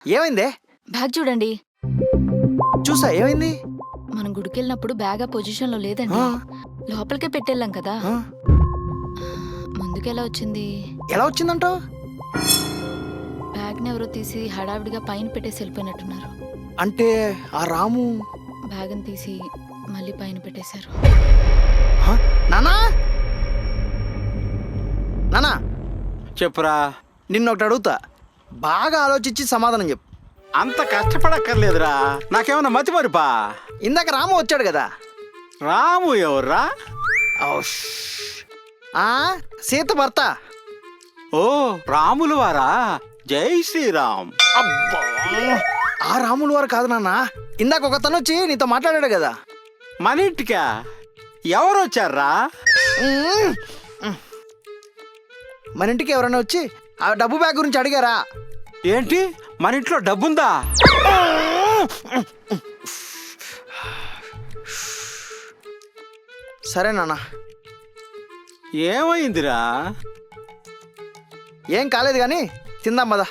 ఏమైందే? బ్యాగ్ చూడండి. చూసా, ఏమైంది? మనం గుడికెళ్ళినప్పుడు బ్యాగ్ ఆ పొజిషన్లో లేదండి. ఆ, లోపలికే పెట్టెళ్ళాం కదా. ఆ. ముందుకెలా వచ్చింది? ఎలా వచ్చిందంటావు? బ్యాగ్ని ఎవరో తీసి హడావిడిగా పైన పెట్టేసి వెళ్ళిపోయినట్టున్నారు. అంటే ఆ రాము బ్యాగ్ని తీసి మళ్ళీ పైన పెట్టేశారు. హ? నానా నానా, చెప్పురా. నిన్నొకటి అడుగుతా, బాగా ఆలోచించి సమాధానం చెప్పు. అంత కష్టపడక్కర్లేదురా, నాకేమన్నా మతి మరిపా? ఇందాక రాము వచ్చాడు కదా. రాము ఎవర్రా? ఔష్. ఆ, సీత భర్త. ఓ రాములు వారా? జై శ్రీరామ్. అబ్బా, ఆ రాములు వారు కాదు నాన్న. ఇందాక ఒకతను వచ్చి నీతో మాట్లాడాడు కదా. మన ఇంటికా? ఎవరు వచ్చారా? ఉమ్. మన ఇంటికి ఎవరైనా వచ్చి ఆ డబ్బు బ్యాగ్ గురించి అడిగారా? ఏంటి, మన ఇంట్లో డబ్బుందా? సరే నాన్న, ఏమైందిరా? ఏం కాలేదు కానీ తిందాం పదా.